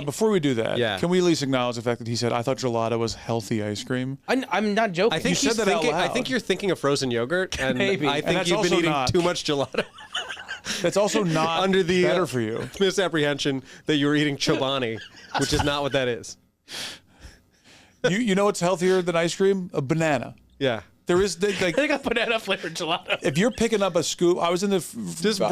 Before we do that, can we at least acknowledge the fact that he said, I thought gelato was healthy ice cream? I'm not joking. I think you said that out loud. I think you're thinking of frozen yogurt, and Maybe. I think you've been eating too much gelato. That's also not under the better for you. Misapprehension that you were eating Chobani, which is not what that is. You know what's healthier than ice cream? A banana. Yeah. There is like they got banana flavored gelato. If you're picking up a scoop, I was in the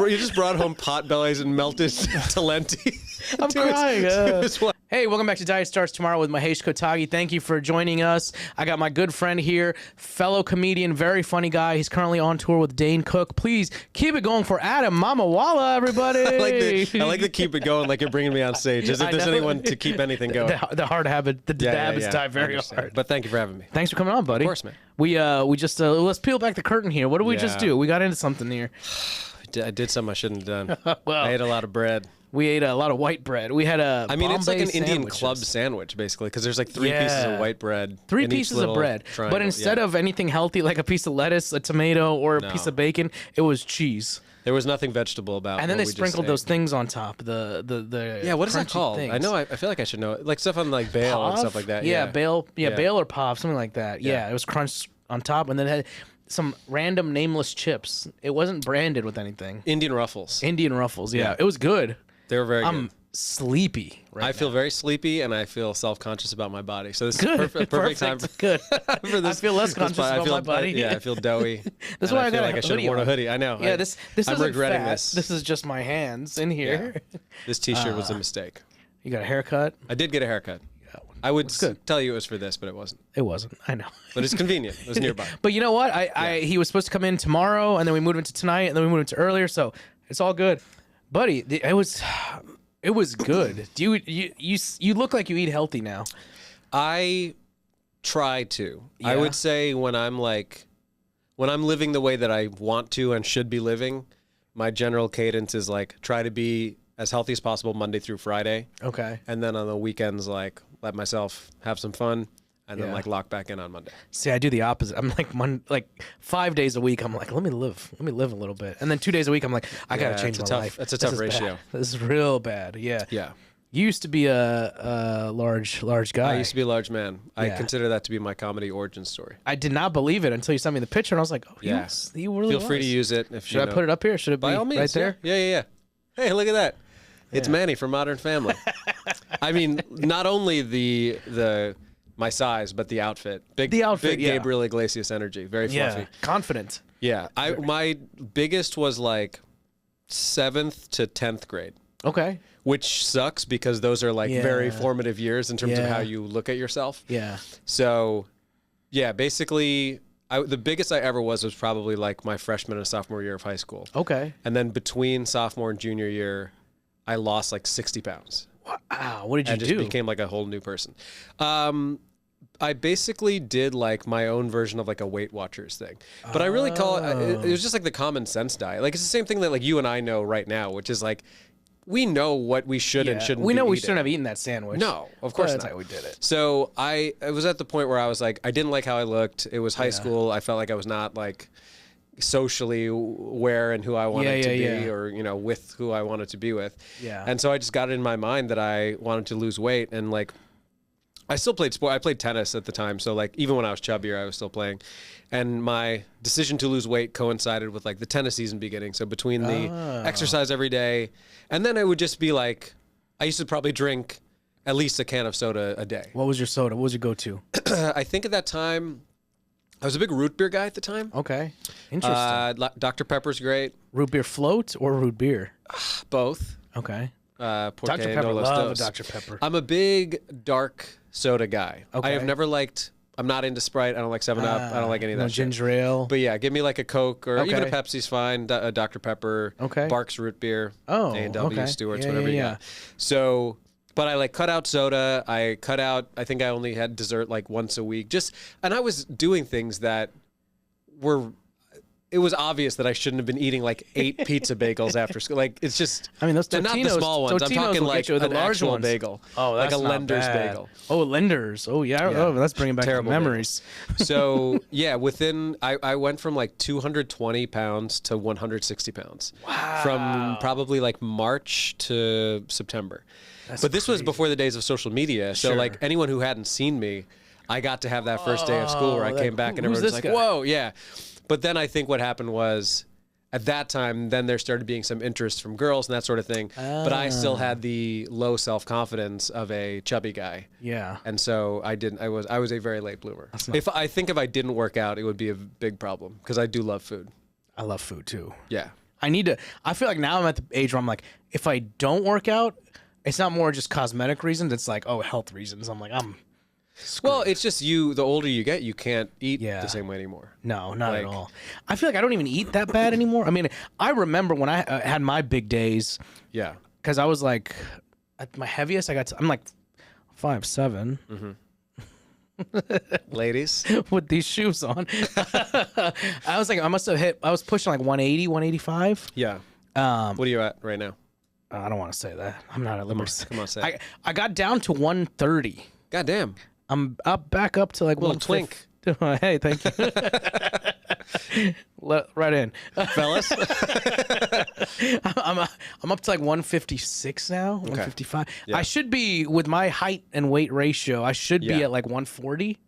you just brought home pot bellies and melted Talenti. I'm crying. Hey, welcome back to Diet Starts Tomorrow with Mahesh Kotagi. Thank you for joining us. I got my good friend here, fellow comedian, very funny guy. He's currently on tour with Dane Cook. Please keep it going for Adam Mamawala, everybody. I like the keep it going like you're bringing me on stage, as if there's anyone to keep anything going. The hard habit, the habits die very hard. But thank you for having me. Than's for coming on, buddy. Of course, man. We just let's peel back the curtain here. What did we just do? We got into something here. I did something I shouldn't have done. Well, I ate a lot of bread. We ate a lot of white bread. We had a it's like an sandwiches. Indian club sandwich, basically, because there's like three pieces of white bread. Three pieces of bread. Triangle. But instead of anything healthy, like a piece of lettuce, a tomato, or a piece of bacon, it was cheese. There was nothing vegetable about it. And then they sprinkled those things on top. What is that called? Things. I know. I feel like I should know it. Like stuff on like Bale and stuff like that. Yeah, Bale. Yeah, Bale or Pov, something like that. Yeah, it was crunched on top, and then it had some random nameless chips. It wasn't branded with anything. Indian Ruffles. Yeah. It was good. They were very good. I'm sleepy right I feel now. very sleepy, and I feel self-conscious about my body. So this is perfect time for good. for this. I feel less conscious about my body. I feel doughy. That's why I feel got like I should have worn a hoodie. I know. Yeah, this I'm regretting fat. this. This is just my hands in here. Yeah. This T-shirt was a mistake. You got a haircut? I did get a haircut. I would tell you it was for this, but it wasn't. It wasn't. I know. But it's convenient. It was nearby. But you know what? He was supposed to come in tomorrow, and then we moved him to tonight, and then we moved him to earlier, so it's all good. Buddy, it was good. Do you look like you eat healthy now? I try to. Yeah. I would say when I'm living the way that I want to and should be living, my general cadence is like try to be as healthy as possible Monday through Friday. Okay. And then on the weekends, like let myself have some fun, and then like lock back in on Monday. See, I do the opposite. I'm like 5 days a week. I'm like, let me live a little bit, and then 2 days a week, I'm like, I gotta change my life. That's a tough ratio. This is real bad. Yeah. Yeah. You used to be a large guy. I used to be a large man. I consider that to be my comedy origin story. I did not believe it until you sent me the picture, and I was like, oh, yes, he really Feel free to use it. Should I put it up here? Should it be by all means, right there? Yeah. Hey, look at that. It's Manny from Modern Family. I mean, not only my size, but the outfit. Big Gabriel Iglesias energy. Very fluffy. Yeah, confident. Yeah. My biggest was like 7th to 10th grade. Okay. Which sucks because those are like very formative years in terms of how you look at yourself. Yeah. So, yeah, basically, the biggest I ever was probably like my freshman and sophomore year of high school. Okay. And then between sophomore and junior year, I lost like 60 pounds. Wow. What did you do? I just became like a whole new person. I basically did like my own version of like a Weight Watchers thing, but I really call it was just like the common sense diet. Like it's the same thing that like you and I know right now, which is like we know what we should and shouldn't. We know we eating. shouldn't have eaten that sandwich. No, of course that's not. how we did it. So I was at the point where I was like, I didn't like how I looked. It was high school. I felt like I was not like socially where and who I wanted to be or, you know, with who I wanted to be with. Yeah. And so I just got it in my mind that I wanted to lose weight, and like I still played sport. I played tennis at the time. So like even when I was chubbier, I was still playing. And my decision to lose weight coincided with like the tennis season beginning. So between the exercise every day, and then it would just be like, I used to probably drink at least a can of soda a day. What was your soda? What was your go-to? I think at that time, I was a big root beer guy at the time. Okay. Interesting. Dr. Pepper's great. Root beer float or root beer? Both. Okay. Dr. Pepper, love a Dr. Pepper. I'm a big dark soda guy. Okay. I have never liked, I'm not into Sprite. I don't like 7-Up. I don't like any of that no shit. Ginger ale. But yeah, give me like a Coke or even a Pepsi's fine. A Dr. Pepper. Okay. Barks root beer. Oh, A&W, Stewart's, yeah, whatever you yeah. got. So, but I like cut out soda. I think I only had dessert like once a week. And I was doing things that were it was obvious that I shouldn't have been eating like 8 pizza bagels after school. Like it's just. I mean, those they're Totinos, not the small ones. I'm Totinos talking will like get you with an the large actual ones. bagel. Oh, that's like a not Lender's bad. bagel. Oh, Lenders. Oh, yeah. Oh, that's bringing back Terrible memories. So yeah, I went from like 220 pounds to 160 pounds. Wow. From probably like March to September. But this was before the days of social media. So Sure. like anyone who hadn't seen me, I got to have that first day of school where I came back and who's everyone was this like, guy? whoa, yeah. But then I think what happened was at that time, then there started being some interest from girls and that sort of thing. But I still had the low self-confidence of a chubby guy. Yeah. And so I was a very late bloomer. If I didn't work out, it would be a big problem because I do love food. I love food too. Yeah. I feel like now I'm at the age where I'm like, if I don't work out, it's not more just cosmetic reasons. It's like, oh, health reasons. I'm like, Well, it's just the older you get, you can't eat Yeah. the same way anymore. no, not at all. I feel like I don't even eat that bad anymore. I mean, I remember when I had my big days Yeah. because I was like, at my heaviest, I'm like 5'7". Ladies. With these shoes on. I was like, I was pushing like 180, 185. Yeah. What are you at right now? I don't want to say that. I'm not at liberty. Come on, say it. I got down to 130. God damn. I'm back up to like Little 150. Hey, thank you. Right in. Fellas. I'm up to like 156 now, 155. Yeah. I should be, with my height and weight ratio, I should be Yeah. at like 140.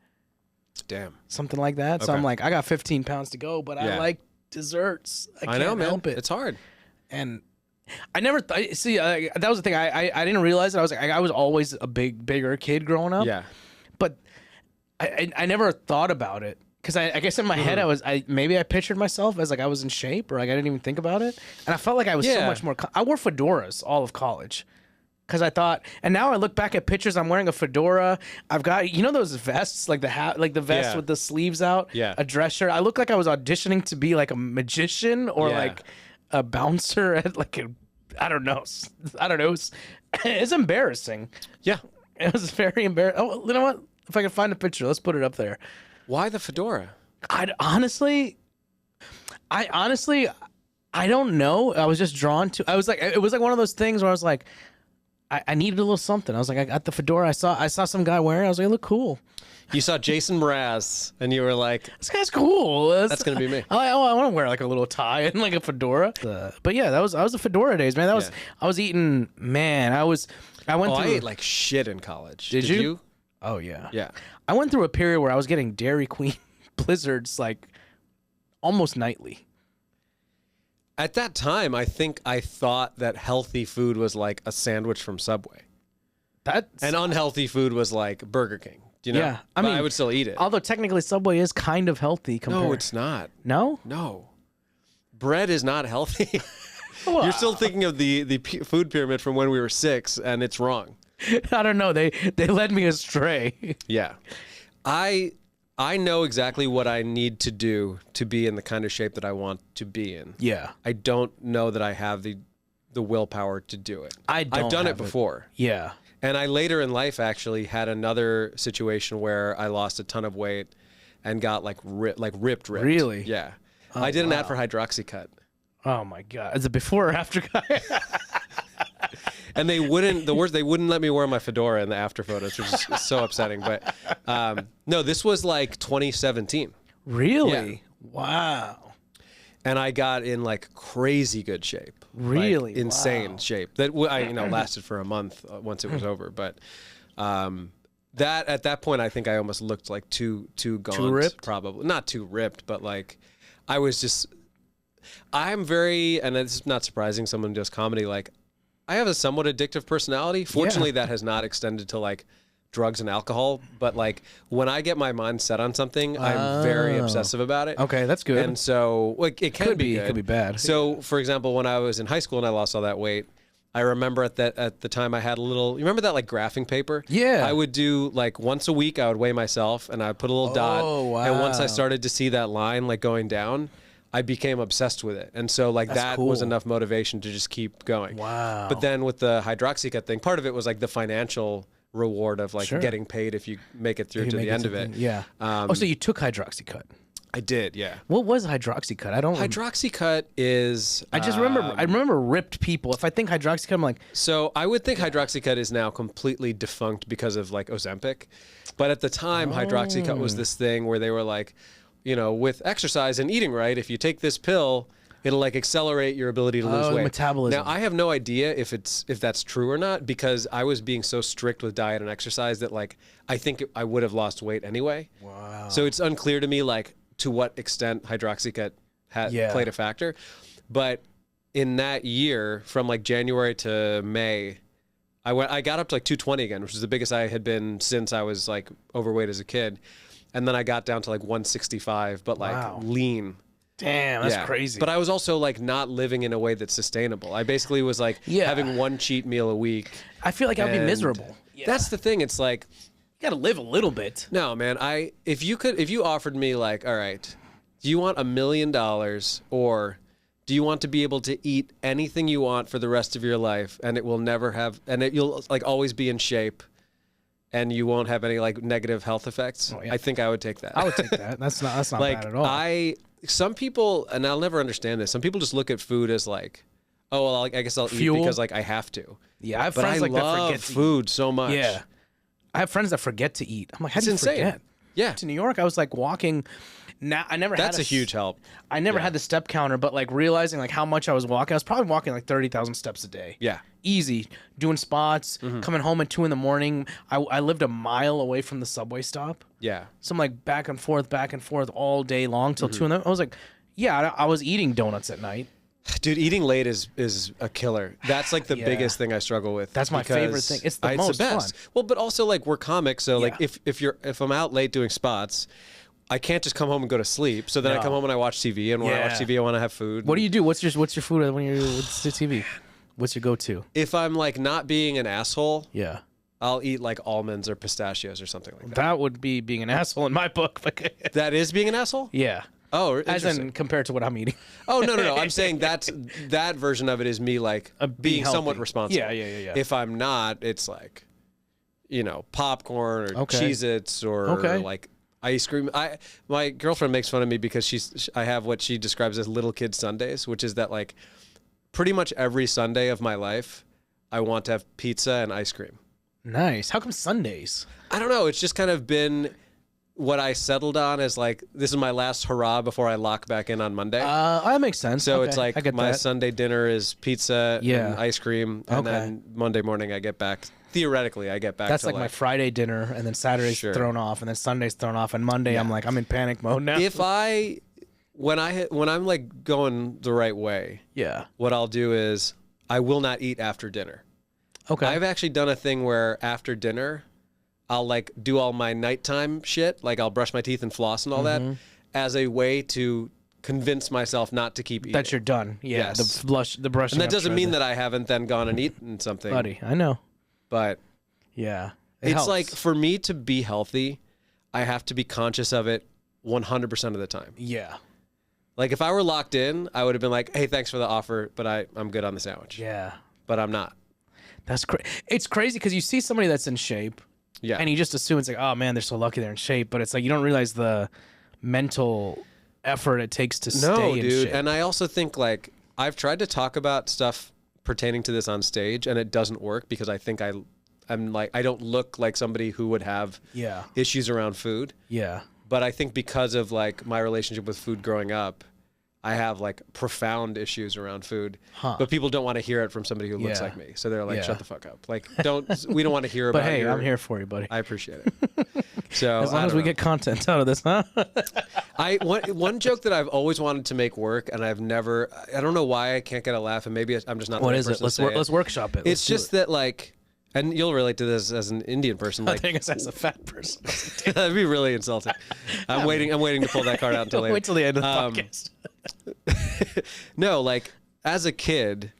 Damn. something like that. So Okay. I'm like, I got 15 pounds to go, but I Yeah. like desserts. I I can't know, man. help it. It's hard. And I never see. That was the thing. I didn't realize it. I was always a bigger kid growing up. Yeah. But I never thought about it because I guess in my head maybe I pictured myself as like I was in shape, or like I didn't even think about it, and I felt like I was so Yeah. much more. I wore fedoras all of college. Because I thought, and now I look back at pictures. I'm wearing a fedora. I've got those vests, like the vest Yeah. with the sleeves out. Yeah. A dress shirt. I look like I was auditioning to be like a magician or Yeah. like a bouncer at like I don't know. It's embarrassing. Yeah. It was very embarrassing. Oh, you know what? If I can find a picture, let's put it up there. Why the fedora? I honestly, I don't know. I was just drawn to. It was like one of those things where I was like, I needed a little something. I was like, I got the fedora. I saw some guy wearing it. I was like, I look cool. You saw Jason Mraz, and you were like, This guy's cool. "That's gonna be me." I want to wear like a little tie and like a fedora. But yeah, I was the fedora days, man. Yeah. I was eating. Man, I went Oh, through. I ate like shit in college. Did you? Oh yeah. Yeah. I went through a period where I was getting Dairy Queen blizzards like almost nightly. At that time, I think I thought that healthy food was like a sandwich from Subway, and unhealthy food was like Burger King. Do you know? Yeah, I But mean, I would still eat it. Although technically Subway is kind of healthy compared. No, it's not. No? No, bread is not healthy. Well, You're still thinking of the food pyramid from when we were 6, and it's wrong. I don't know. They led me astray. Yeah, I know exactly what I need to do to be in the kind of shape that I want to be in. Yeah. I don't know that I have the willpower to do it. I've done it before. Yeah. And I later in life actually had another situation where I lost a ton of weight and got like ripped. Really? Yeah. I did an ad for Hydroxycut. Oh my God. Is it before or after guy? And they wouldn't let me wear my fedora in the after photos, which is so upsetting. But no, this was like 2017. Really? Yeah. Wow. And I got in like crazy good shape. Really? Like, insane Wow. shape. That I lasted for a month once it was over. But that at that point, I think I almost looked like too gaunt. Too ripped? Probably not too ripped, but like I was just. I'm very, and it's not surprising. Someone who does comedy, like I have a somewhat addictive personality. Fortunately, that has not extended to like drugs and alcohol. But like when I get my mind set on something, I'm very obsessive about it. Okay, that's good. And so like it can be good. It could be bad. So for example, when I was in high school and I lost all that weight, I remember at the time I had a little. You remember that like graphing paper? Yeah. I would do like once a week. I would weigh myself and I would put a little dot. Oh, And once I wow. started to see that line like going down, I became obsessed with it. And so like that was cool. enough motivation to just keep going. Wow. But then with the Hydroxycut thing, part of it was like the financial reward of like Sure. getting paid if you make it through to the end of it. Yeah. So you took Hydroxycut. I did, yeah. What was Hydroxycut? I don't. Hydroxycut is. I just remember. I remember ripped people. If I think Hydroxycut, I'm like. So I would think Hydroxycut is now completely defunct because of like Ozempic, but at the time Hydroxycut was this thing where they were like, with exercise and eating right, if you take this pill, it'll like accelerate your ability to lose weight. Metabolism. Now I have no idea if that's true or not, because I was being so strict with diet and exercise that like I think I would have lost weight anyway. Wow. So it's unclear to me like to what extent Hydroxycut played a factor. But in that year, from like January to May, I got up to like 220 again, which is the biggest I had been since I was like overweight as a kid. And then I got down to like 165, but like lean. Damn, that's crazy. But I was also like not living in a way that's sustainable. I basically was like having one cheat meal a week. I feel like I'd be miserable. That's the thing. It's like, you gotta live a little bit. no, man. If you offered me like, all right, do you want $1 million, or do you want to be able to eat anything you want for the rest of your life, and it will never have, you'll like always be in shape, and you won't have any like negative health effects? I think I would take that. I would take that. That's not like, bad at all. Some people, and I'll never understand this, some people just look at food as like, oh, well, I guess I'll eat because like I have to. Yeah, I have but friends I like love that forget to food so much. Yeah. I have friends that forget to eat. I'm like, how do you insane. forget? Yeah. To New York, I was like walking. Now I never had That's a huge help. I never had the step counter, but like realizing like how much I was walking, I was probably walking like 30,000 steps a day. Yeah. Easy. Doing spots, coming home at 2 a.m. I lived a mile away from the subway stop. Yeah. So I'm like back and forth all day long till 2 a.m. I was like, yeah, I was eating donuts at night. Dude, eating late is a killer. That's like the biggest thing I struggle with. That's my favorite thing. It's the most best. fun. Well, but also like we're comics, so like if I'm out late doing spots, I can't just come home and go to sleep. So then I come home and I watch TV, and when I watch TV, I want to have food. What do you do? What's your food when you're with the TV? What's your go-to? If I'm like not being an asshole, Yeah. I'll eat like almonds or pistachios or something like that. That would be being an asshole in my book. That is being an asshole? Yeah. Oh, as in compared to what I'm eating. Oh, no. I'm saying that version of it is me like being somewhat responsible. Yeah. If I'm not, it's like, popcorn or Cheez-Its or like ice cream. My girlfriend makes fun of me because I have what she describes as little kid Sundays, which is that like pretty much every Sunday of my life, I want to have pizza and ice cream. Nice. How come Sundays? I don't know. It's just kind of been what I settled on as like, this is my last hurrah before I lock back in on Monday. That makes sense. So it's like my Sunday dinner is pizza and ice cream, and then Monday morning I get back. Theoretically, I get back. That's like my Friday dinner, and then Saturday's thrown off, and then Sunday's thrown off, and Monday I'm like, I'm in panic mode now. When I'm like going the right way, what I'll do is I will not eat after dinner. Okay. I've actually done a thing where after dinner, I'll like do all my nighttime shit, like I'll brush my teeth and floss and all that, as a way to convince myself not to keep eating. That you're done. Yeah. Yes. The brushing. And that doesn't mean that I haven't then gone and eaten something. Buddy, I know. But yeah, it's helps. like for me to be healthy, I have to be conscious of it 100% of the time. Yeah. Like if I were locked in, I would have been like, hey, thanks for the offer, but I'm good on the sandwich. Yeah. But I'm not. That's It's crazy because you see somebody that's in shape. Yeah. And you just assume it's like, oh man, they're so lucky they're in shape. But it's like you don't realize the mental effort it takes to stay in shape. And I also think like I've tried to talk about stuff pertaining to this on stage, and it doesn't work because I think I'm like I don't look like somebody who would have issues around food. Yeah. But I think because of like my relationship with food growing up, I have like profound issues around food, but people don't want to hear it from somebody who looks like me. So they're like, shut the fuck up. Like, we don't want to hear about it. But hey, I'm here for you, buddy. I appreciate it. So as long as we get content out of this, huh? One joke that I've always wanted to make work, and I don't know why I can't get a laugh, and maybe I'm just not the right person to say it. Let's workshop it. It's just that like, and you'll relate to this as an Indian person. Like, I think it's as a fat person. That'd be really insulting. I'm waiting to pull that card out until later. Wait till the end of the podcast. No, like as a kid,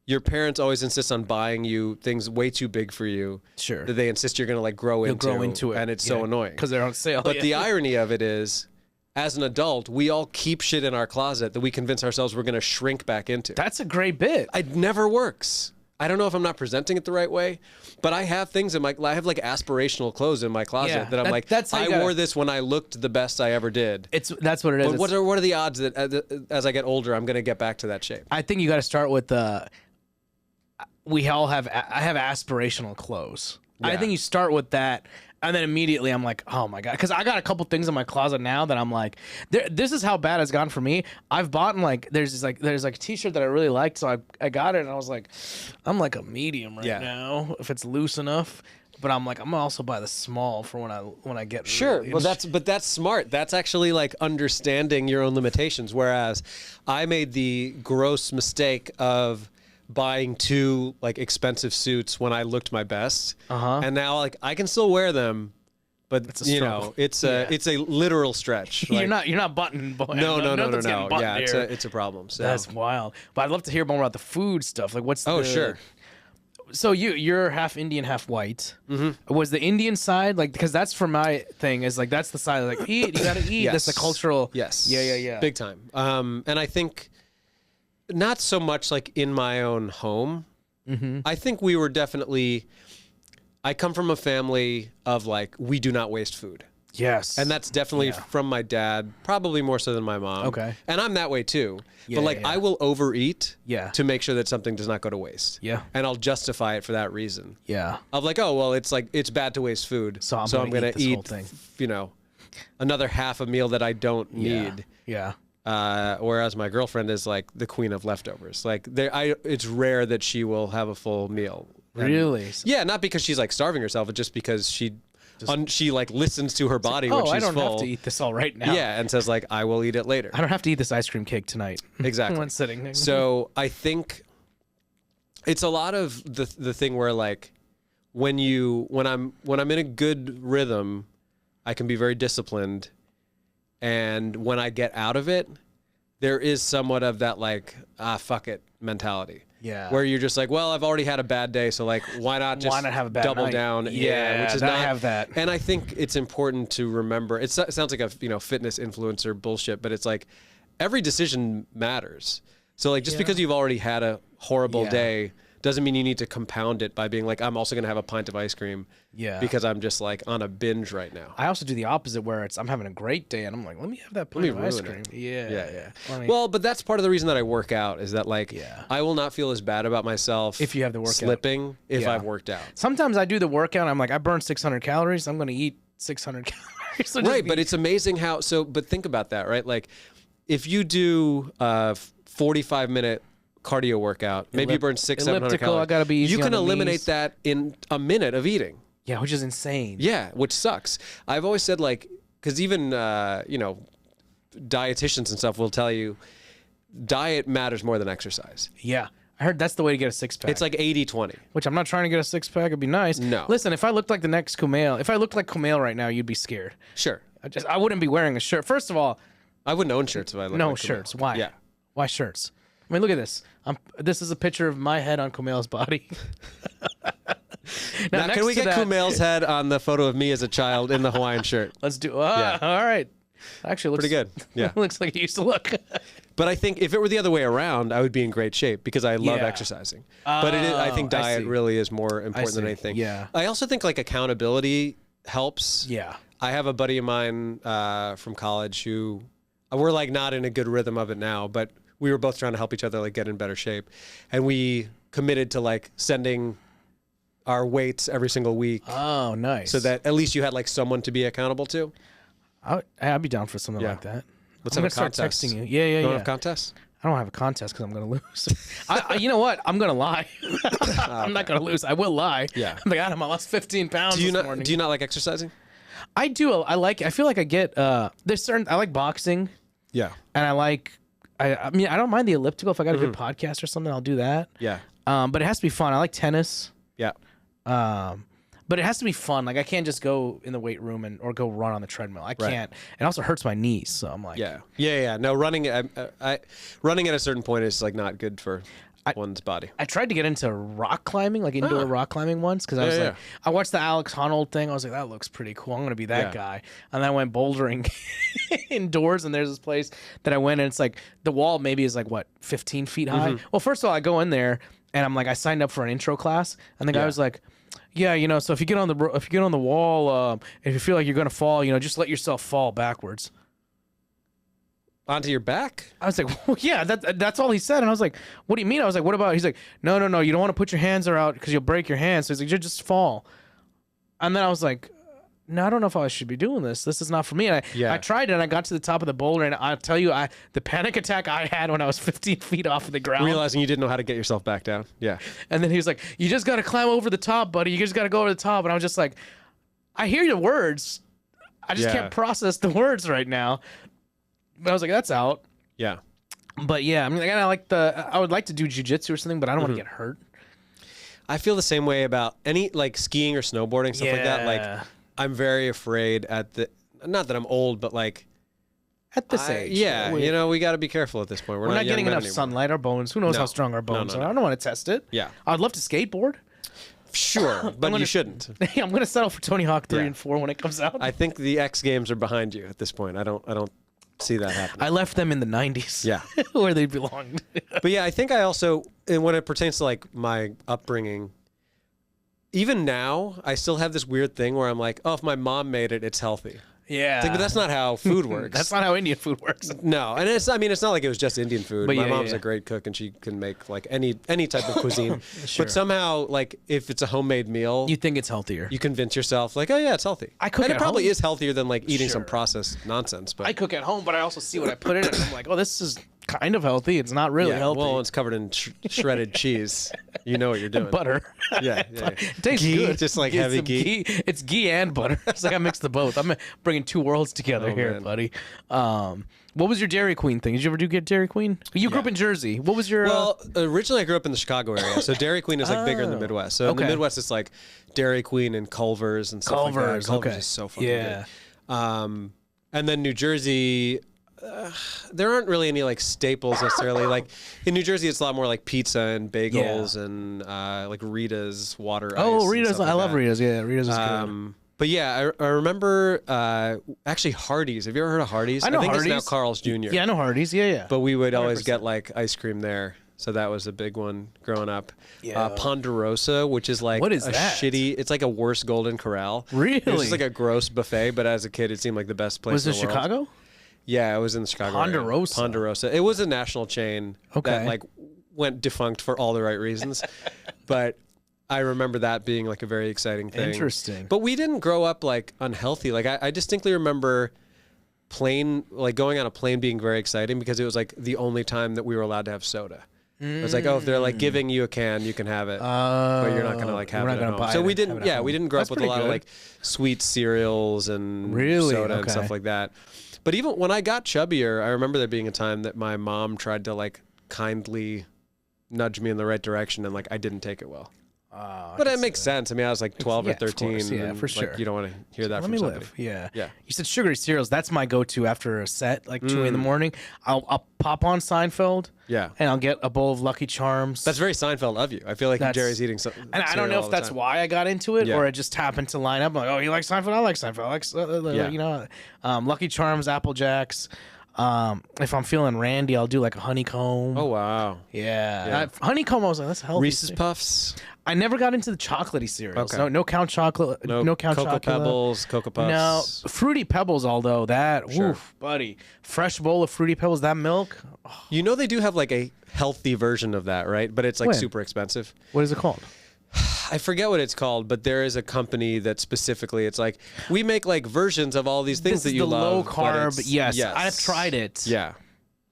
your parents always insist on buying you things way too big for you. Sure. That they insist you're going to like grow into it. And it's so annoying. Because they're on sale. But the irony of it is, as an adult, we all keep shit in our closet that we convince ourselves we're going to shrink back into. That's a great bit. It never works. I don't know if I'm not presenting it the right way, but I have things I have like aspirational clothes in my closet that I'm like, I wore this when I looked the best I ever did. That's what it is. But what are the odds that as I get older, I'm going to get back to that shape? I think you got to start with I have aspirational clothes. Yeah. I think you start with that. And then immediately I'm like, oh my God. Because I got a couple things in my closet now that I'm like, this is how bad it's gone for me. I've bought there's a t-shirt that I really liked. So I got it and I was like, I'm like a medium right now if it's loose enough. But I'm like, I'm gonna also buy the small for when I get sure. Really Well, that's smart. That's actually like understanding your own limitations. Whereas I made the gross mistake of buying 2 like expensive suits when I looked my best, and now like I can still wear them, but it's a literal stretch. Like, you're not button. No. Yeah, it's a problem. So that's wild. But I'd love to hear more about the food stuff. Like what's sure. So you're half Indian, half white. Mm-hmm. Was the Indian side like because that's for my thing is like that's the side like eat you gotta eat. That's the cultural. Yes. Yeah. Big time. And I think. Not so much like in my own home. Mm-hmm. I think we were definitely. I come from a family of like we do not waste food. Yes, and that's definitely from my dad, probably more so than my mom. Okay, and I'm that way too. But like I will overeat. To make sure that something does not go to waste. Yeah, and I'll justify it for that reason. Yeah, of like it's bad to waste food, so I'm gonna eat another half a meal that I don't need. Yeah. Whereas my girlfriend is like the queen of leftovers. Like it's rare that she will have a full meal. Really? Yeah, not because she's like starving herself, but just because she like listens to her body when she's full. I don't have to eat this all right now. Yeah, and says like I will eat it later. I don't have to eat this ice cream cake tonight. Exactly. When sitting there. So I think it's a lot of the thing where like when I'm in a good rhythm, I can be very disciplined. And when I get out of it, there is somewhat of that like, fuck it mentality. Yeah. Where you're just like, well, I've already had a bad day, so like, why not just have a bad double night? down? Yeah, which is I not have that. And I think it's important to remember. It sounds like a fitness influencer bullshit, but it's like every decision matters. So like, just because you've already had a horrible day doesn't mean you need to compound it by being like, I'm also going to have a pint of ice cream because I'm just like on a binge right now. I also do the opposite where I'm having a great day and I'm like, let me have that pint of ice cream. Yeah. Well, but that's part of the reason that I work out is that like, I will not feel as bad about myself if you have the workout slipping if I've worked out. Sometimes I do the workout and I'm like, I burned 600 calories. I'm going to eat 600 calories. So right. But it's amazing how, but think about that, right? Like if you do a 45-minute cardio workout, maybe you burn 600-700 calories. I gotta be easy you can on the eliminate knees. that in a minute of eating. Yeah, which is insane. Yeah, which sucks. I've always said like, because even dietitians and stuff will tell you, diet matters more than exercise. Yeah. I heard that's the way to get a six-pack. It's like 80-20. Which I'm not trying to get a six-pack. It'd be nice. No. Listen, if I looked like the next Kumail, if I looked like Kumail right now, you'd be scared. Sure. I wouldn't be wearing a shirt. First of all, I wouldn't own shirts if I looked like shirts. Kumail. Why? Yeah. Why shirts? I mean, look at this. This is a picture of my head on Kumail's body. now can we get Kumail's head on the photo of me as a child in the Hawaiian shirt? Let's do. All right. Actually, looks pretty good. Yeah, looks like it used to look. But I think if it were the other way around, I would be in great shape because I love exercising. But I think diet really is more important than anything. Yeah. I also think like accountability helps. Yeah. I have a buddy of mine from college who we're like not in a good rhythm of it now, but we were both trying to help each other like get in better shape, and we committed to like sending our weights every single week. Oh, nice. So that at least you had like someone to be accountable to. I'd be down for something like that. Let's have a contest. Start texting you. Yeah. You don't have contests? I don't have a contest because I'm going to lose. You know what? I'm going to lie. I'm not going to lose. I will lie. Yeah. I'm like, Adam, I lost 15 pounds this morning. Do you not like exercising? I do. I feel like I get, there's certain, I like boxing. Yeah. And I like, I mean, I don't mind the elliptical. If I got a good podcast or something, I'll do that. Yeah. But it has to be fun. I like tennis. Yeah. But it has to be fun. Like I can't just go in the weight room or go run on the treadmill. I can't. It also hurts my knees. So I'm like, yeah. No, running at a certain point is like not good for one's body. I tried to get into rock climbing, like indoor rock climbing once, because I was like, I watched the Alex Honnold thing. I was like, that looks pretty cool. I'm gonna be that guy. And then I went bouldering indoors, and there's this place that I went, and it's like the wall maybe is like what 15 feet high. Well, first of all, I go in there. And I'm like, I signed up for an intro class, and the guy was like, yeah, you know, so if you get on the wall, if you feel like you're gonna fall, you know, just let yourself fall backwards. Onto your back? I was like, well, yeah, that's all he said. And I was like, what do you mean? I was like, what about? He's like, no, you don't want to put your hands out because you'll break your hands. So he's like, you just fall. And then I was like, no, I don't know if I should be doing this. This is not for me. And I tried it, and I got to the top of the boulder, and I'll tell you, the panic attack I had when I was 15 feet off of the ground. Realizing you didn't know how to get yourself back down. Yeah. And then he was like, you just got to climb over the top, buddy. You just got to go over the top. And I was just like, I hear your words. I just can't process the words right now. But I was like, that's out. Yeah. But yeah, I mean, I would like to do jiu-jitsu or something, but I don't want to get hurt. I feel the same way about any like skiing or snowboarding, stuff like that. Like, I'm very afraid not that I'm old, but like at this age. Yeah, you know, we got to be careful at this point. We're not getting enough sunlight. Our bones. Who knows how strong our bones are? I don't want to test it. Yeah. I'd love to skateboard. Sure, but you shouldn't. I'm gonna settle for Tony Hawk 3 and 4 when it comes out. I think the X Games are behind you at this point. I don't see that happening. I left them in the 90s. Yeah. Where they belonged. But yeah, I think I also, and when it pertains to like my upbringing, even now, I still have this weird thing where I'm like, oh, if my mom made it, it's healthy. Yeah. But that's not how food works. That's not how Indian food works. No. And it's not like it was just Indian food. But my mom's a great cook, and she can make like any type of cuisine. But somehow, like, if it's a homemade meal, you think it's healthier. You convince yourself, like, oh yeah, it's healthy. I cook and at it probably home. is healthier than like eating some processed nonsense. But I cook at home, but I also see what I put in it, and I'm like, oh, this is kind of healthy. It's not really healthy. Well, it's covered in shredded cheese. You know what you're doing. Butter. Yeah. It tastes ghee, good. just like heavy ghee. It's ghee and butter. It's like I mixed the both. I'm bringing two worlds together here, man. buddy. What was your Dairy Queen thing? Did you ever get Dairy Queen? You grew up in Jersey. What was your... Well, originally I grew up in the Chicago area, so Dairy Queen is like bigger in the Midwest. So in the Midwest, it's like Dairy Queen and Culver's and stuff like that. Culver's is so fucking good. And then New Jersey... there aren't really any like staples necessarily. Like in New Jersey, it's a lot more like pizza and bagels and like Rita's water ice. Oh, Rita's! Like I love Rita's. Yeah, Rita's is good. But yeah, I remember actually Hardee's. Have you ever heard of Hardee's? I know think Hardee's. It's now Carl's Jr. Yeah, I know Hardee's. Yeah. But we would always 100%. get like ice cream there. So that was a big one growing up. Yeah. Ponderosa, which is like What is a that? it's like a worse Golden Corral. Really? It was just like a gross buffet, but as a kid, it seemed like the best place Was in it the world. Chicago? Yeah, it was in the Chicago Ponderosa. area. Ponderosa. It was a national chain that like went defunct for all the right reasons. But I remember that being like a very exciting thing. Interesting. But we didn't grow up like unhealthy. Like I distinctly remember going on a plane being very exciting because it was like the only time that we were allowed to have soda. It was like, oh, if they're like giving you a can, you can have it, but you're not gonna like have it at home. So we didn't, we didn't grow up with a lot of like sweet cereals and soda and stuff like that. But even when I got chubbier, I remember there being a time that my mom tried to like kindly nudge me in the right direction, and like I didn't take it well. But it makes sense. I mean, I was like 12 or 13. Course, yeah, and, for sure. Like, you don't want to hear that Let from me somebody. live. Yeah. Yeah. You said sugary cereals. That's my go-to after a set, like 2 in the morning. I'll pop on Seinfeld. Yeah. And I'll get a bowl of Lucky Charms. That's very Seinfeld of you. I feel like Jerry's eating something. And I don't know if that's why I got into it or it just happened to line up. I'm like, oh, you like Seinfeld? I like Seinfeld. I like, you know, Lucky Charms, Apple Jacks. If I'm feeling randy, I'll do like a honeycomb. Oh, wow. Yeah. Honeycomb, I was like, that's healthy. Reese's Puffs. I never got into the chocolatey cereals. Okay. No Count Chocolate. No Count Cocoa Chocolate. Pebbles, Cocoa Puffs. No, Fruity Pebbles, although that, oof, buddy. Fresh bowl of Fruity Pebbles, that milk. Oh, You know they do have like a healthy version of that, right? But it's like super expensive. what is it called? I forget what it's called, but there is a company that specifically, it's like, we make like versions of all these things This that is you the love. low but carb. it's- Yes, I've tried it. Yeah.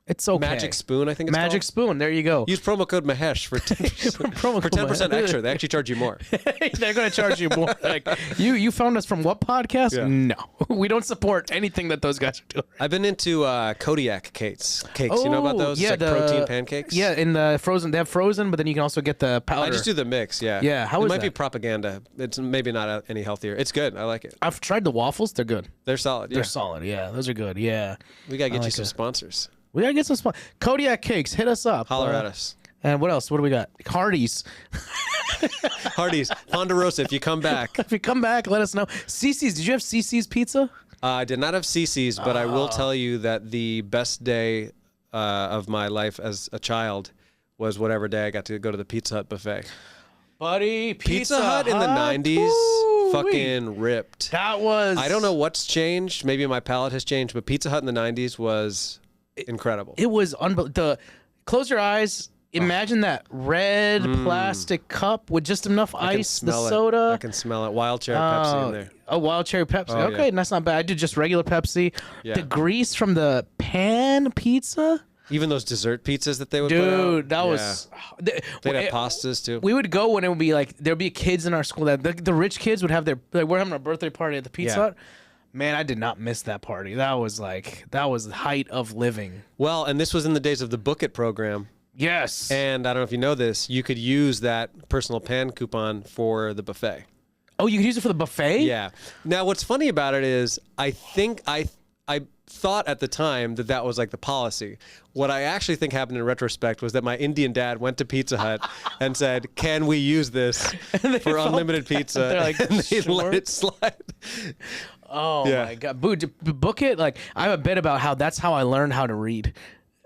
It's okay. Magic Spoon, I think it's Magic called. Spoon. There you go. Use promo code Mahesh for 10%, Promo for code 10% Mahesh. extra. They actually charge you more. They're going to charge you more. Like, you found us from what podcast? Yeah. No, we don't support anything that those guys are doing. I've been into Kodiak cakes. You know about those? Yeah, it's like protein pancakes. Yeah, in the frozen. They have frozen, but then you can also get the powder. I just do the mix, yeah. Yeah, how it is might be that? propaganda. It's maybe not any healthier. It's good. I like it. I've tried the waffles. They're good. They're solid. Yeah. They're solid. Yeah, those are good. Yeah. We got to get you like some it. sponsors. We gotta get some Kodiak cakes. Hit us up. Holler at us. And what else? What do we got? Hardee's. Hardee's. Ponderosa, if you come back. If you come back, let us know. CC's. Did you have CC's pizza? I did not have CC's, but I will tell you that the best day of my life as a child was whatever day I got to go to the Pizza Hut buffet. Buddy, Pizza Hut in the 90s Woo-wee. fucking ripped. That was... I don't know what's changed. Maybe my palate has changed, but Pizza Hut in the 90s was incredible. It was unbelievable. Close your eyes. Imagine that red plastic cup with just enough ice, the soda. I can smell it. Wild cherry Pepsi in there. Oh, wild cherry Pepsi. Okay, that's not bad. I did just regular Pepsi. Yeah. The grease from the pan pizza. Even those dessert pizzas that they would put out. Dude, that was... They'd have pastas, too. We would go when it would be like, there'd be kids in our school that the rich kids would have their... Like, we're having a birthday party at the Pizza Hut. Man, I did not miss that party. That was the height of living. Well, and this was in the days of the Book It program. Yes. And I don't know if you know this, you could use that personal pan coupon for the buffet. Oh, you could use it for the buffet? Yeah. Now, what's funny about it is I think I thought at the time that was like the policy. What I actually think happened in retrospect was that my Indian dad went to Pizza Hut and said, "Can we use this for unlimited pizza?" They're like, and they sure. let it slide. Oh, my God. Book It, like, I have a bit about how that's how I learned how to read.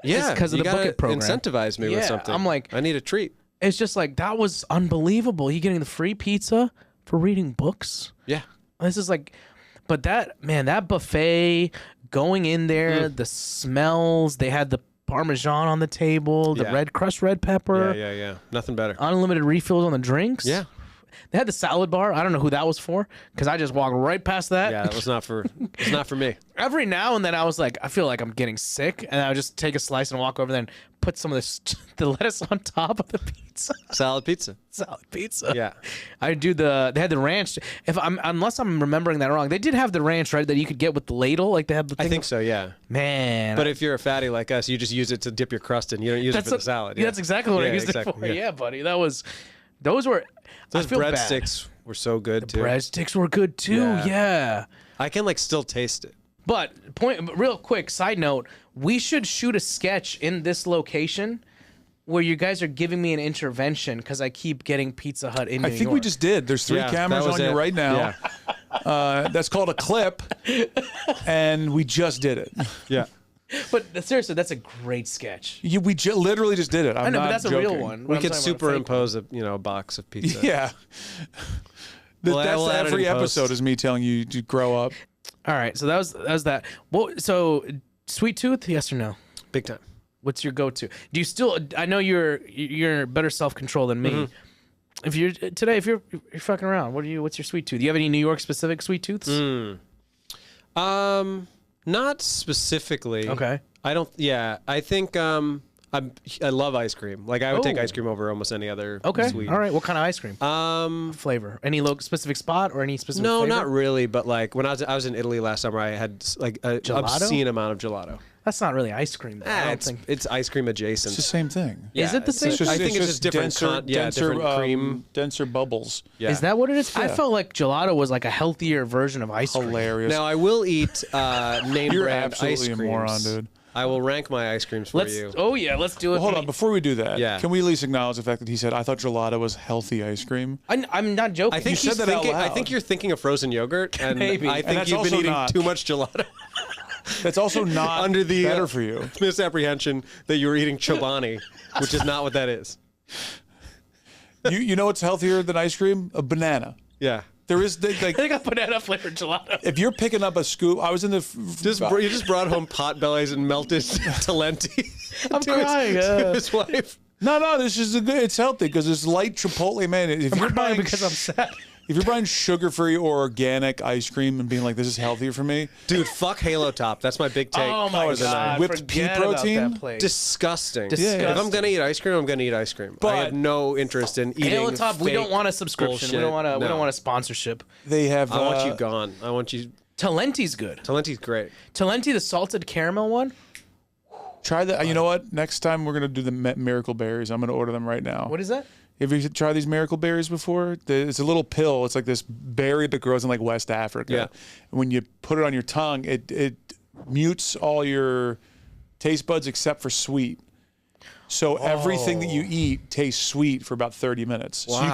Yeah, because of you the Book gotta It program. incentivize me with something. I'm like, I need a treat. It's just like, that was unbelievable. You getting the free pizza for reading books? Yeah. This is like, but that buffet, going in there, the smells, they had the Parmesan on the table, the crushed red pepper. Yeah. Nothing better. Unlimited refills on the drinks. Yeah. They had the salad bar. I don't know who that was for, because I just walked right past that. Yeah, it's not for me. Every now and then I was like, I feel like I'm getting sick, and I would just take a slice and walk over there and put some of the lettuce on top of the pizza. Salad pizza. Salad pizza. Yeah. I do they had the ranch. Unless I'm remembering that wrong, they did have the ranch, right, that you could get with the ladle, like they had the thing. I think so, yeah. Man. But if you're a fatty like us, you just use it to dip your crust in. You don't use it for the salad. Yeah, that's exactly what I used it for. Yeah, buddy. Those breadsticks were so good too. Breadsticks were good too. Yeah. I can still taste it. But real quick side note, we should shoot a sketch in this location where you guys are giving me an intervention because I keep getting Pizza Hut in New York. I think we just did. There's 3 cameras on you right now. Yeah. That's called a clip, and we just did it. Yeah. But seriously, that's a great sketch. We literally just did it. I know, but that's joking. a real one. We could superimpose a box of pizza. Yeah. We'll That's every episode is me telling you to grow up. All right, so that was that. Well, so Sweet Tooth, yes or no? Big time. What's your go-to? Do you still? I know you're better self-control than me. If you're fucking around, what's your Sweet Tooth? Do you have any New York specific Sweet Tooths? Not specifically. Okay. I don't. Yeah, I think I love ice cream. Like I would take ice cream over almost any other sweet. All right. What kind of ice cream? Flavor. Any specific spot or any specific? No, flavor? not really. But like when I was in Italy last summer, I had like an obscene amount of gelato. That's not really ice cream. Though. I don't think it's ice cream adjacent. It's the same thing. Is it the same? I think it's just different. Different cream, denser bubbles. Yeah. Is that what it is? I felt like gelato was like a healthier version of ice cream. Hilarious. Now I will eat name You're brand ice absolutely creams. a moron, dude. I will rank my ice creams for you. Oh yeah, let's do it. Well, hold on, before we do that, Yeah. can we at least acknowledge the fact that he said, "I thought gelato was healthy ice cream"? I'm not joking. I think You said that out I loud. think you're thinking of frozen yogurt, and Maybe. I And think that's you've been also eating not. too much gelato. That's also not Under the better for you. misapprehension that you were eating Chobani, which is not what that is. You know what's healthier than ice cream? A banana. Yeah. There is I think I banana flavored gelato. if you're picking up a scoop, I was in the You just brought home pot bellies and melted Talenti. I'm crying. To his wife. No, this is it's healthy because it's light chipotle mayonnaise. If you're buying because I'm sad. If you're buying sugar-free or organic ice cream and being like, this is healthier for me, Dude, fuck Halo Top. That's my big take. Oh my for the night. god, Whipped pea forget about protein? that place. Disgusting. Disgusting. If I'm gonna eat ice cream, I'm gonna eat ice cream. I have no interest in eating. Halo Top, we don't fake want a subscription. bullshit. We don't want a. We No. don't want a sponsorship. they have. I want you gone. I want you. Talenti's good. Talenti's great. Talenti, the salted caramel one. Try that. You know what? Next time we're gonna do the Miracle Berries. I'm gonna order them right now. What is that? Have you tried these Miracle Berries before? It's a little pill. It's like this berry that grows in like West Africa. Yeah. And when you put it on your tongue, it mutes all your taste buds except for sweet. So everything that you eat tastes sweet for about 30 minutes. So you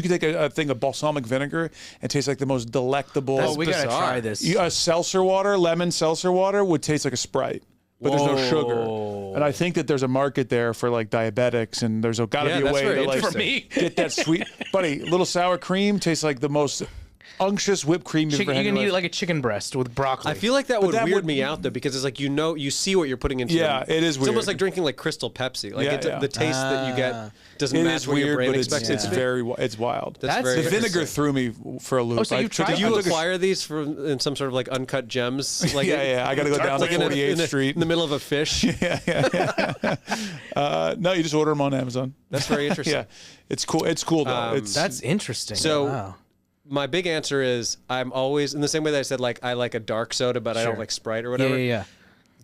could take a thing of balsamic vinegar and taste like the most delectable. Oh, we gotta try this. Seltzer water, lemon seltzer water would taste like a Sprite. but there's no sugar. And I think that there's a market there for like diabetics, and there's got to be a way to like For me. get that sweet. Buddy, little sour cream tastes like the most unctuous whipped cream you've ever had. You can eat it like a chicken breast with broccoli. I feel like that would weird me out though, because it's like you see what you're putting into. Yeah, it is weird. It's almost like drinking like Crystal Pepsi. Like the taste that you get doesn't It match is what your weird, brain but expects it it's to be. it's wild. That's very the vinegar interesting. threw me for a loop. Oh, so you tried- Did you took a- acquire these from in some sort of like uncut gems? Like Yeah, I got to go down to like in 48th Street. in the middle of a fish. No, you just order them on Amazon. That's very interesting. Yeah, it's cool. It's cool though. That's interesting. So- Wow. My big answer is I'm always in the same way that I said like I like a dark soda, but I don't like Sprite or whatever. Yeah.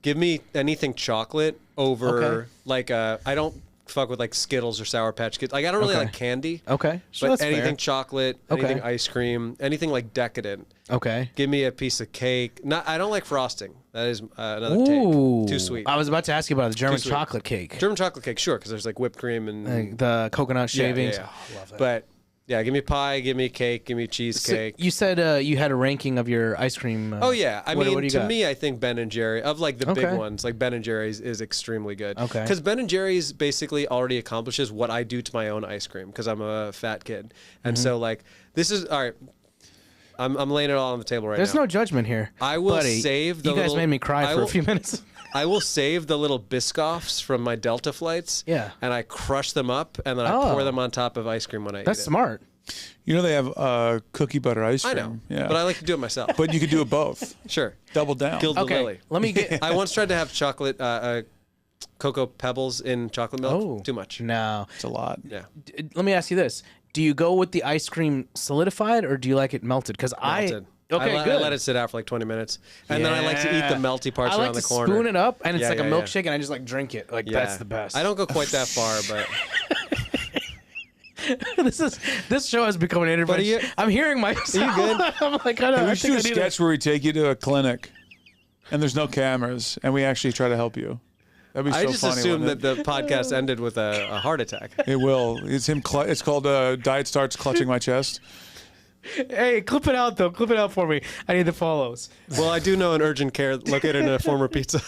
Give me anything chocolate over Okay. like I don't fuck with like Skittles or Sour Patch Kids. Like I don't really Okay. like candy. Okay. So But that's anything fair. chocolate, Okay. anything ice cream, anything like decadent. Okay. Give me a piece of cake. I don't like frosting. That is another Ooh. take. Too sweet. I was about to ask you about the German sweet. chocolate cake. German chocolate cake, sure, because there's like whipped cream and Like the coconut shavings. Yeah. Oh, love that. But yeah, give me pie, give me cake, give me cheesecake. So you said you had a ranking of your ice cream. Oh yeah, I what do mean, you to got? me, I think Ben and Jerry of like the Okay. big ones, like Ben and Jerry's is extremely good. Okay. Because Ben and Jerry's basically already accomplishes what I do to my own ice cream because I'm a fat kid, and Mm-hmm. so like this is all right. I'm laying it all on the table right There's now. no judgment here. I will buddy. save the You guys little- made me cry I for a will- few minutes. I will save the little Biscoffs from my Delta flights. Yeah. And I crush them up and then I Oh. pour them on top of ice cream when I That's eat it. smart. You know they have cookie butter ice I cream. know. Yeah. But I like to do it myself. But you could do it both. Sure. Double down. Gild the Okay. lily. Let me get. I once tried to have chocolate, cocoa pebbles in chocolate milk. Oh, Too much. No. It's a lot. Yeah. Let me ask you this: do you go with the ice cream solidified, or do you like it melted? Because Melted. Okay, I good. let it sit out for like 20 minutes. And then I like to eat the melty parts I like around the to corner. spoon it up, and it's Yeah, like a yeah, milkshake, and I just like drink it. Like Yeah. that's the best. I don't go quite that far, but This show has become an interview. But are you- I'm hearing myself. good? I'm like, I, don't, We I should do think a I need sketch where we take you to a clinic, and there's no cameras, and we actually try to help you. That'd be so I just funny. assumed wouldn't that the podcast ended with a heart attack. it will. It's him. It's called Diet Starts Clutching My Chest. Hey, clip it out though. Clip it out for me. I need the follows. Well, I do know an urgent care located in a former pizza.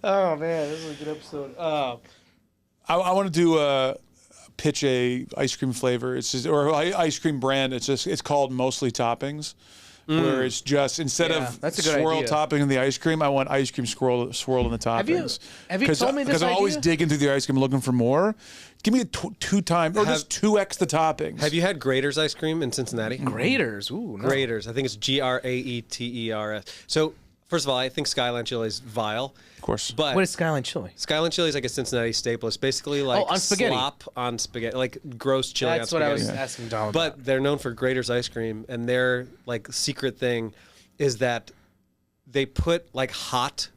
Oh man, this is a good episode. I want to do pitch a ice cream flavor. It's just, or ice cream brand. It's called Mostly Toppings, where it's just instead Yeah, of that's a good swirl idea. topping in the ice cream, I want ice cream swirled in the toppings. Have you told me this Because I'm always idea? digging through the ice cream looking for more. Give me a two times, or just 2x the toppings. Have you had Grater's ice cream in Cincinnati? Graders. Ooh, no. Grater's. I think it's Graeters. So, first of all, I think Skyline chili is vile. Of course. But What is Skyline chili? Skyline chili is like a Cincinnati staple. It's basically like on spaghetti. slop on spaghetti, like gross chili That's on what I spaghetti. was asking Dom about. But they're known for Grater's ice cream, and their like secret thing is that they put like hot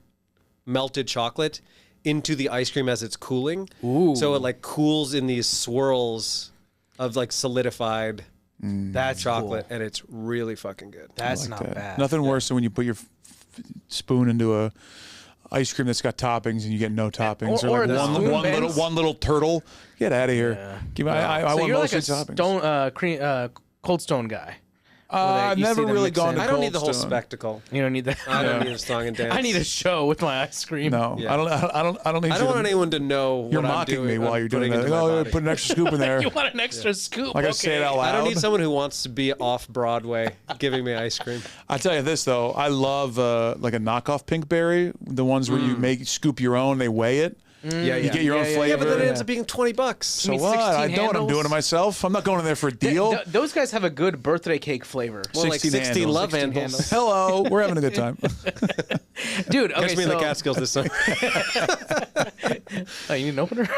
melted chocolate into the ice cream as it's cooling. Ooh. So it like cools in these swirls of like solidified That's chocolate, cool. and it's really fucking good. That's like not that. bad. Nothing worse than when you put your spoon into a ice cream that's got toppings and you get no toppings, or like the spoon bends. one little turtle. Get out of here. Give me. I So want you're like mostly a toppings. Cold Stone guy. I've you see never them really mix gone in. to I don't need the Cold whole Stone. spectacle. You don't need that. I don't need a song and dance. I need a show with my ice cream. No, Yeah. I don't need. I you don't to, want anyone to know You're what I'm mocking doing. me while I'm you're doing putting that. into my Oh, body. put an extra scoop in there. You want an extra scoop? Like I okay. say it out loud. I don't need someone who wants to be off Broadway giving me ice cream. I tell you this though, I love like a knockoff Pinkberry, the ones where you scoop your own, they weigh it. Yeah, You get your own flavor. Yeah, but then it ends up being $20. So mean what? 16 I know what I'm doing handles? to myself. I'm not going in there for a deal. Those guys have a good birthday cake flavor. Well, like 16 16 love 16 handles. Hello, we're having a good time. Dude, okay, Catch me in the so Catskills this summer. oh, you need an opener?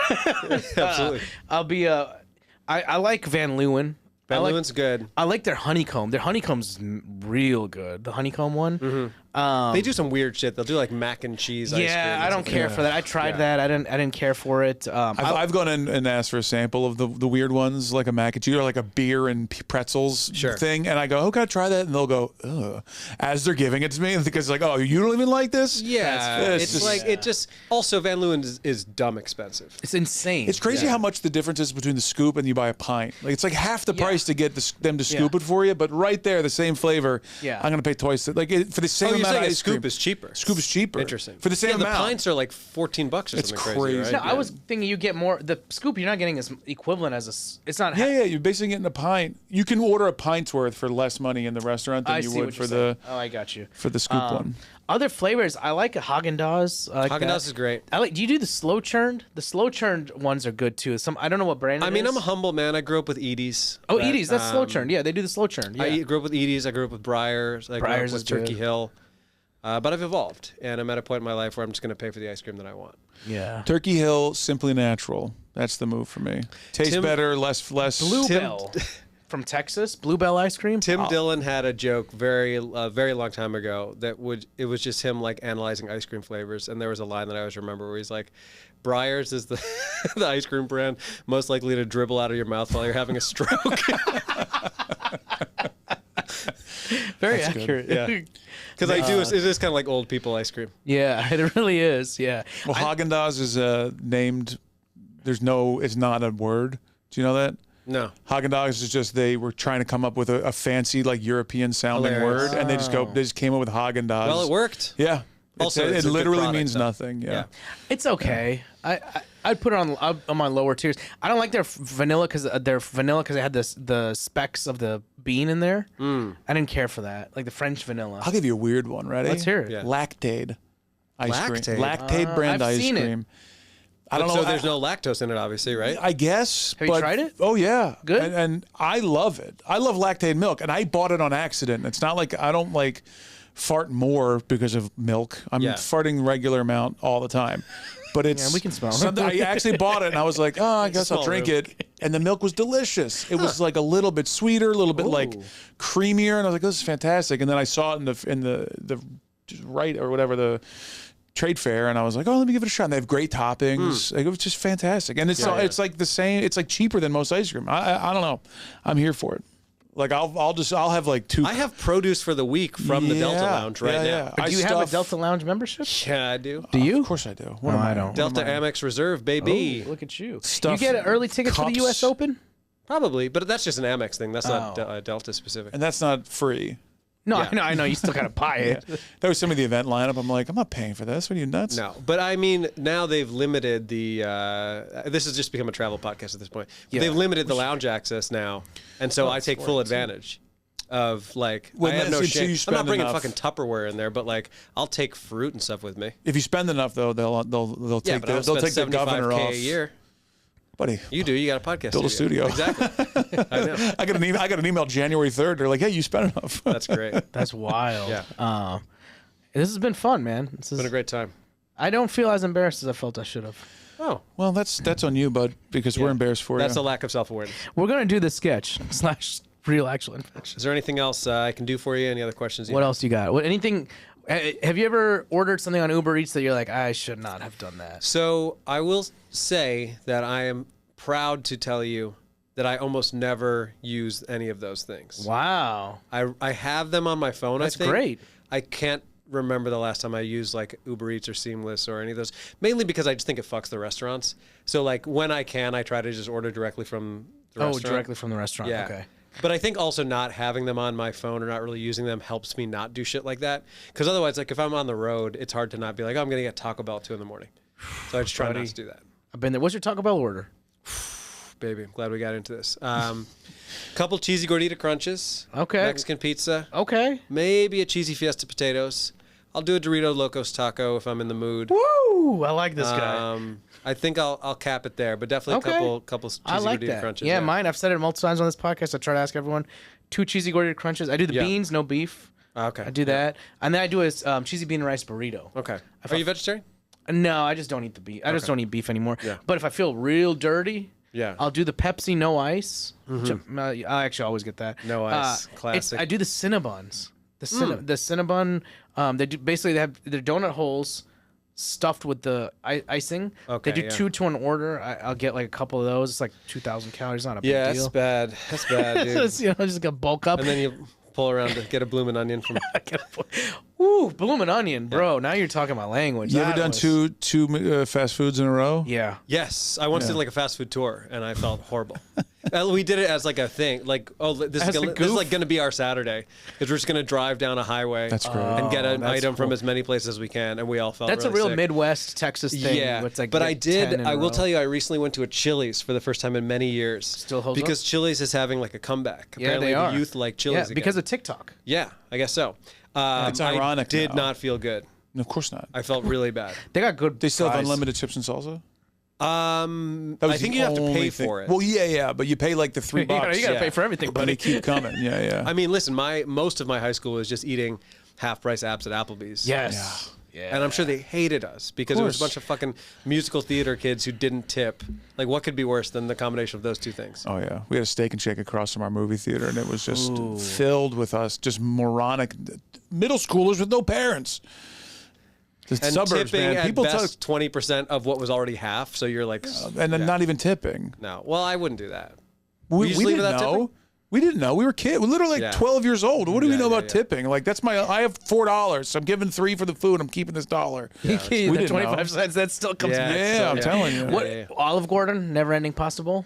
Absolutely. I'll be I like Van Leeuwen. Van I like, Leeuwen's good. I like their honeycomb. Their honeycomb's real good. The honeycomb one. They do some weird shit. They'll do like mac and cheese ice cream. Yeah, or I don't something. care for that. I tried that. I didn't care for it. I've gone in and asked for a sample of the weird ones, like a mac and cheese or like a beer and pretzels Sure. thing. And I go, oh, can I try that? And they'll go, ugh, as they're giving it to me. Because like, oh, you don't even like this? Yeah, It's it's just- like it just. Also, Van Leeuwen is dumb expensive. It's insane. It's crazy how much the difference is between the scoop and you buy a pint. Like it's like half the price to get them to scoop it for you, but right there, the same flavor. Yeah. I'm gonna pay twice. For the same amount of saying a ice cream. scoop is cheaper. Scoop is cheaper. Interesting. For the same The amount. pints are like $14 or It's something crazy. crazy. Right? No, I was thinking you get more. The scoop, you're not getting as equivalent as it's not. Yeah, you're basically getting a pint. You can order a pint's worth for less money in the restaurant than I you see would what for you're the saying. Oh, I got you. for the scoop one. Other flavors, I like a Haagen-Dazs. Haagen-Dazs is great. I like. Do you do the slow churned? The slow churned ones are good too. I don't know what brand. I mean, I'm a humble man. I grew up with Edie's. Oh, Edie's. That's slow churned. Yeah, they do the slow churned. Yeah. I grew up with Edie's. I grew up with Breyers. I grew Breyers up with is Turkey good. Hill. But I've evolved, and I'm at a point in my life where I'm just going to pay for the ice cream that I want. yeah. Turkey Hill, Simply Natural. That's the move for me. Tastes better, less. Bluebell from Texas. Bluebell ice cream. Tim Dillon had a joke very long time ago it was just him like analyzing ice cream flavors, and there was a line that I always remember where he's like, Breyers is the the ice cream brand most likely to dribble out of your mouth while you're having a stroke. Very That's good. accurate. Yeah. Because it is kind of like old people ice cream. Yeah, it really is. Yeah. Well, Haagen-Dazs is named. It's not a word. Do you know that? No. Haagen-Dazs is just they were trying to come up with a fancy like European sounding Hilarious. word, and they just came up with Haagen-Dazs. Well, it worked. Yeah. Also, it it's a good literally product, means though. nothing. Yeah. It's okay. I'd put it on my lower tiers. I don't like their vanilla because they had the specks of the bean in there. I didn't care for that, like the French vanilla. I'll give you a weird one. Ready? Let's hear it. Yeah. Lactaid ice Lactaid? cream. Lactaid brand I've ice seen it. cream. I don't know. So there's no lactose in it, obviously, right? I guess. Have you but- tried it? Oh yeah, Good? And I love it. I love lactaid milk, and I bought it on accident. It's not like I don't like fart more because of milk. I'm Yeah. farting regular amount all the time. But it's Yeah, we can smell it. something. I actually bought it, and I was like, oh, I guess I'll small drink room. it. And the milk was delicious. It was like a little bit sweeter, a little bit like creamier, and I was like, this is fantastic. And then I saw it in the right or whatever the trade fair, and I was like, oh, let me give it a shot. And they have great toppings. Like, it was just fantastic. And it's like the same. It's like cheaper than most ice cream. I don't know. I'm here for it. Like I'll have like two. I have produce for the week from the Delta Lounge right now. Do you have a Delta Lounge membership? Yeah, I do. Do you? Of course I do. No, I don't. Delta Amex Reserve, baby. Look at you. Stuff You get early tickets for the cups. U.S. Open? Probably, but that's just an Amex thing. That's not Oh. Delta specific. And that's not free. No, Yeah. I know. You still gotta buy it. That was some of the event lineup. I'm like, I'm not paying for this. What are you nuts? No, but I mean, now they've limited the. This has just become a travel podcast at this point. Yeah. They've limited the lounge access now, and so I take full advantage of like. Well, I have no that's- so shame. you I'm spend not bringing enough. fucking Tupperware in there, but like I'll take fruit and stuff with me. If you spend enough though, they'll Yeah, take but I'll they'll take the spend governor $75K off. a year. Buddy, You do. You got a podcast. Build a studio. Exactly. I know. I got an email January 3rd. They're like, hey, you spent enough. That's great. That's wild. Yeah. This has been fun, man. This Been a is, great time. I don't feel as embarrassed as I felt I should have. Oh, Well, that's on you, bud, because we're embarrassed for that's you. a lack of self-awareness. We're gonna do the sketch / real actual infection. Is there anything else I can do for you? Any other questions? What else you got? Anything? Have you ever ordered something on Uber Eats that you're like, I should not have done that? So I will say that I am proud to tell you that I almost never use any of those things. Wow. I have them on my phone. That's I think. great. I can't remember the last time I used like Uber Eats or Seamless or any of those. Mainly because I just think it fucks the restaurants. So like when I can, I try to just order directly from the restaurant. Directly from the restaurant. Yeah. Okay. But I think also not having them on my phone or not really using them helps me not do shit like that. Because otherwise, like if I'm on the road, it's hard to not be like, oh, I'm going to get Taco Bell at 2 a.m. So I just try not to do that. I've been there. What's your Taco Bell order? Baby, I'm glad we got into this. Couple cheesy gordita crunches. Okay. Mexican pizza. Okay. Maybe a cheesy fiesta potatoes. I'll do a Dorito Locos taco if I'm in the mood. Woo! I like this guy. I think I'll cap it there, but definitely Okay. a couple cheesy I like gordita that. crunches. Yeah, mine. I've said it multiple times on this podcast. I try to ask everyone. 2 cheesy gordita crunches. I do the Yeah. beans, no beef. Okay. I do that, and then I do a cheesy bean and rice burrito. Okay. Are you vegetarian? No, I just don't eat the beef. I just don't eat beef anymore. Yeah. But if I feel real dirty, Yeah. I'll do the Pepsi no ice. Which I actually always get that. No ice. Classic. I do the Cinnabons. The Cinnabon. They do basically they have their donut holes stuffed with the icing. Okay, They do yeah. 2 to 1 order. I'll get like a couple of those. It's like 2,000 calories. Not a big Yeah, deal. that's bad. That's bad, dude. Just, just gonna bulk up. And then you pull around to get a bloomin' onion from. Ooh, bloomin' onion, bro. Now you're talking my language. You ever That done was- two fast foods in a row? Yeah. Yes, I once did like a fast food tour, and I felt horrible. We did it as like a thing. Like, oh, this is like going to be our Saturday. Because we're just going to drive down a highway. That's great. And get an item from as many places as we can. And we all felt That's really a real sick. Midwest Texas thing. Yeah, It's like but I will row. tell you, I recently went to a Chili's for the first time in many years. Still holds because Chili's is having like a comeback. Yeah, Apparently they are. the youth like Chili's again. because of TikTok. Yeah, I guess so. It's ironic I did now. not feel good. No, of course not. I felt really bad. They got good. They still have fries. unlimited chips and salsa. I was think the you have to pay only thing. for it. Well, yeah, but you pay like the $3. You gotta Yeah. pay for everything, and buddy. they keep coming. Yeah. I mean, listen, most of my high school was just eating half-price apps at Applebee's. Yes. Yeah. And I'm sure they hated us because it was a course. bunch of fucking musical theater kids who didn't tip. Like, what could be worse than the combination of those two things? Oh yeah, we had a Steak and Shake across from our movie theater, and it was just filled with us, just moronic middle schoolers with no parents. The And suburbs, tipping man. at People tell, best 20% of what was already half. So you're like, and then yeah. not even tipping. No. Well, I wouldn't do that. We just leave didn't without know. tipping? We didn't know. We were kids. We're literally like Yeah. 12 years old. What do we Yeah, know yeah, about yeah. tipping? Like that's I have $4. So I'm giving $3 for the food. I'm keeping this $1. the didn't 25 know. cents that still comes Yeah. back. Yeah, I'm telling you. What Yeah. Olive Garden, Never Ending Pasta Bowl?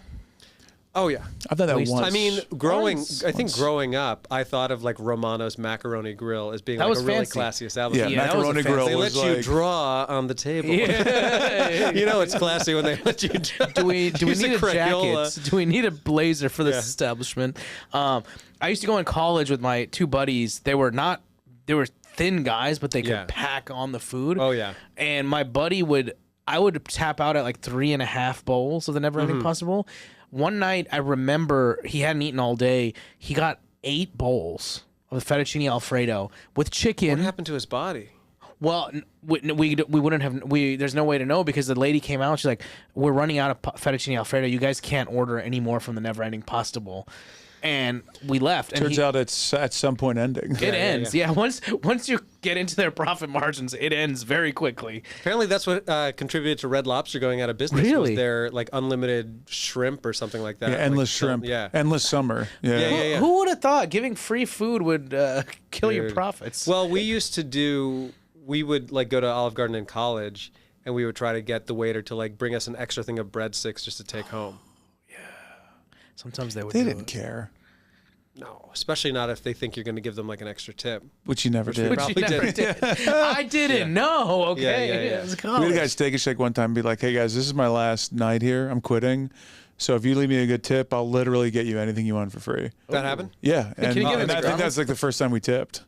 Oh, yeah. I've done that least- once. I mean, Once. I think growing up, I thought of like Romano's Macaroni Grill as being That like was a really fancy. classy yeah, establishment. Yeah, that was a macaroni fancy- grill They let was you like, draw on the table. Yeah. You know it's classy when they let you draw. Do we Use need a Crayola. jacket? Do we need a blazer for this Yeah. establishment? I used to go in college with my two buddies. They were thin guys, but they could Yeah. pack on the food. Oh, yeah. And my buddy I would tap out at like 3.5 bowls of the Never Ending Pasta Bowl. One night, I remember he hadn't eaten all day. He got 8 bowls of fettuccine Alfredo with chicken. What happened to his body? Well, we wouldn't have. There's no way to know because the lady came out and she's like, "We're running out of fettuccine Alfredo. You guys can't order any more from the Never Ending Pasta Bowl." And we left. And turns out it's at some point ending. it ends. Yeah. Once you get into their profit margins, it ends very quickly. Apparently, that's what contributed to Red Lobster going out of business. Really? Was their like unlimited shrimp or something like that. Yeah, Like, endless so- shrimp. Yeah. Endless summer. Yeah. Yeah. Who would have thought giving free food would kill your Dude. profits? Well, we would like go to Olive Garden in college, and we would try to get the waiter to like bring us an extra thing of breadsticks just to take home. sometimes they would. They do didn't it. care, No, especially not if they think you're going to give them like an extra tip. which you never did. we But you Probably never did. did. I didn't know. Okay. Yeah. It was We had a guy college. Steak and Shake one time and be like, "Hey guys, this is my last night here. I'm quitting. So if you leave me a good tip, I'll literally get you anything you want for free." That happened? Yeah, and, you give him and the I think ground? that's like the first time we tipped.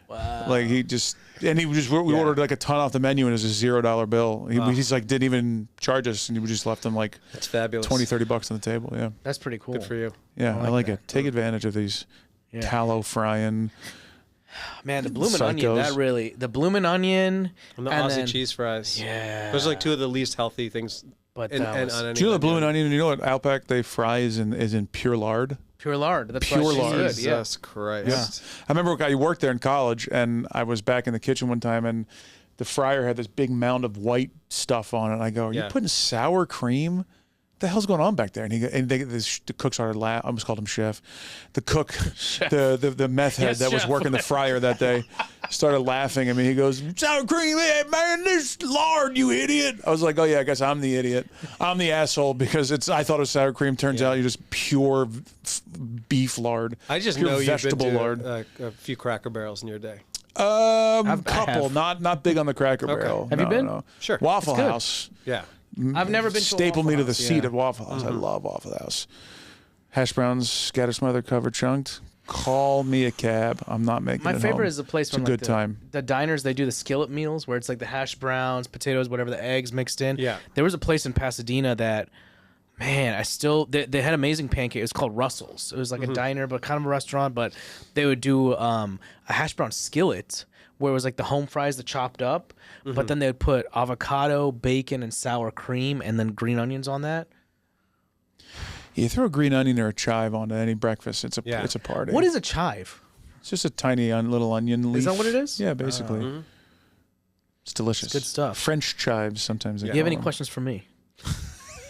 Wow. Like we ordered like a ton off the menu and it was a $0 bill. He's like didn't even charge us and we just left him like That's fabulous. 20, $30 on the table. Yeah, That's pretty cool. Good for you. yeah, I like it. Take advantage of these tallow frying. Man, the bloomin' onion, the bloomin' onion And the and Aussie then- cheese fries. Yeah. Those are like two of the least healthy things. But in, that and was on any Do you know the menu. bloomin' onion? You know what Outback they fry is in pure lard. pure lard. That's Pure why she's lard. good. Yeah. Jesus Christ. Yeah. I remember I worked there in college, and I was back in the kitchen one time, and the fryer had this big mound of white stuff on it. And I go, "Are you Yeah. putting sour cream? What the hell's going on back there?" And the cook started laughing. I almost called him chef. The cook, the meth head Yes, that was chef. working the fryer that day, started laughing at me. He goes, "Sour cream, hey, man, this lard, you idiot!" I was like, "Oh yeah, I guess I'm the idiot. I'm the asshole because I thought it was sour cream. Turns out you're just pure beef lard. I just pure know you've been vegetable to lard. a few Cracker Barrels in your day. Couple, have. not big on the Cracker Barrel. Have you No, been? no. Sure. Waffle It's good. House. Yeah. I've never been to a Staple Waffle me to the House, seat yeah. at Waffle House. I love Waffle House. Hash browns, scatter smothered, covered, chunked. Call me a cab. I'm not making My it favorite home. is the place It's when a like good time. the diners they do the skillet meals where it's like the hash browns, potatoes, whatever, the eggs mixed in. Yeah. There was a place in Pasadena that, man, they had amazing pancake. It was called Russell's. It was like a diner, but kind of a restaurant. But they would do a hash brown skillet where it was like the home fries, the chopped up, but then they would put avocado, bacon, and sour cream, and then green onions on that. You throw a green onion or a chive onto any breakfast, it's a Yeah. it's a party. What is a chive? It's just a tiny little onion leaf. Is that what it is? Yeah, basically. It's delicious. good stuff. French chives sometimes. Do you have any questions for me?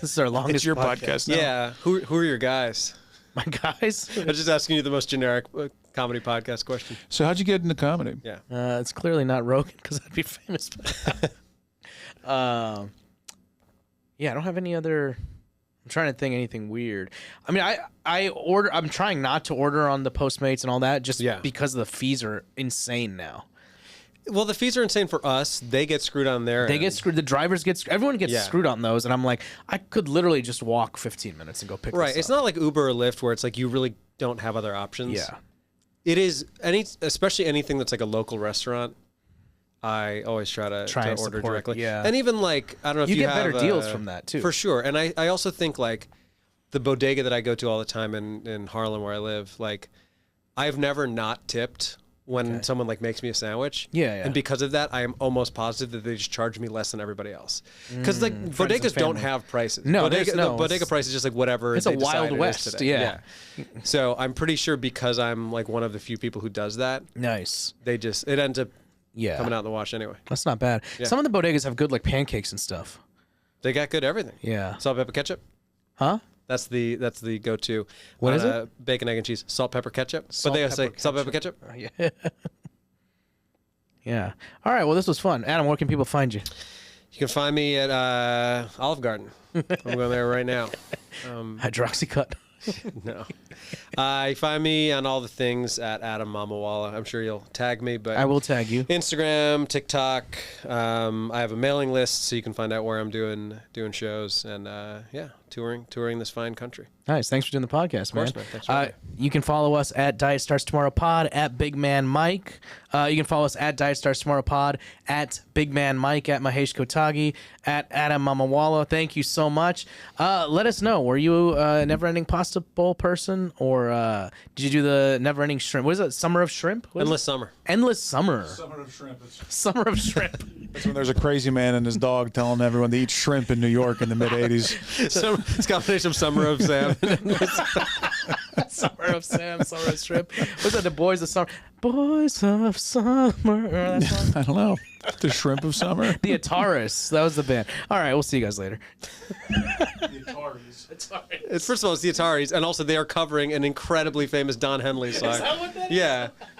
This is our longest It's your podcast now. Yeah. Who are your guys? My guys? I'm just asking you the most generic comedy podcast question. So how'd you get into comedy? Yeah. It's clearly not Rogan because I'd be famous. Yeah, I don't have any other I'm trying to think anything weird. I mean, I'm trying not to order on the Postmates and all that just because the fees are insane now. Well, the fees are insane for us. They get screwed on there. They get screwed. The drivers get everyone gets screwed on those. And I'm like, I could literally just walk 15 minutes and go pick this up. It's not like Uber or Lyft where it's like you really don't have other options. Yeah. It is, especially anything that's like a local restaurant. I always try to order support, directly. yeah. And even like, I don't know if you get have better deals from that too. For sure. And I also think like the bodega that I go to all the time in Harlem where I live, like I've never not tipped when someone like makes me a sandwich. Yeah. And because of that, I am almost positive that they just charge me less than everybody else. Because like bodegas don't have prices. No, the bodega price is just like whatever. It's they a Wild decide West. it is today. Yeah. So I'm pretty sure because I'm like one of the few people who does that. Nice. It ends up coming out in the wash anyway. That's not bad. Yeah. Some of the bodegas have good like pancakes and stuff. They got good everything. Yeah. Salt, pepper, ketchup. Huh? That's the go-to. What is it? Bacon, egg, and cheese. Salt, pepper, ketchup. But they say salt, pepper, ketchup. Yeah. Yeah. All right. Well, this was fun. Adam, where can people find you? You can find me at Olive Garden. I'm going there right now. Hydroxycut. No. You find me on all the things at Adam Mamawala. I'm sure you'll tag me, but I will tag you. Instagram, TikTok. I have a mailing list so you can find out where I'm doing shows and touring this fine country. Nice. Thanks for doing the podcast, man. Of course, man. Thanks for having me. You can follow us at Diet Starts Tomorrow Pod, at Big Man Mike. You can follow us at Diet Starts Tomorrow Pod, at Big Man Mike, at Mahesh Kotagi, at Adam Mamawala. Thank you so much. Let us know. Were you a Never Ending Pasta Bowl person, or did you do the Never Ending Shrimp? What is it? Summer of Shrimp? Endless Summer. Endless Summer. Summer of shrimp. Summer of Shrimp. That's when there's a crazy man and his dog telling everyone to eat shrimp in New York in the mid '80s. It's a combination of Summer of Sam. Summer of Sam, Summer of Shrimp. What's that? The Boys of Summer. Boys of Summer. Remember that song? I don't know. The shrimp of summer. The Ataris. That was the band. All right, we'll see you guys later. The Ataris. First of all, it's the Ataris, and also they are covering an incredibly famous Don Henley song. Is that what that is? Yeah.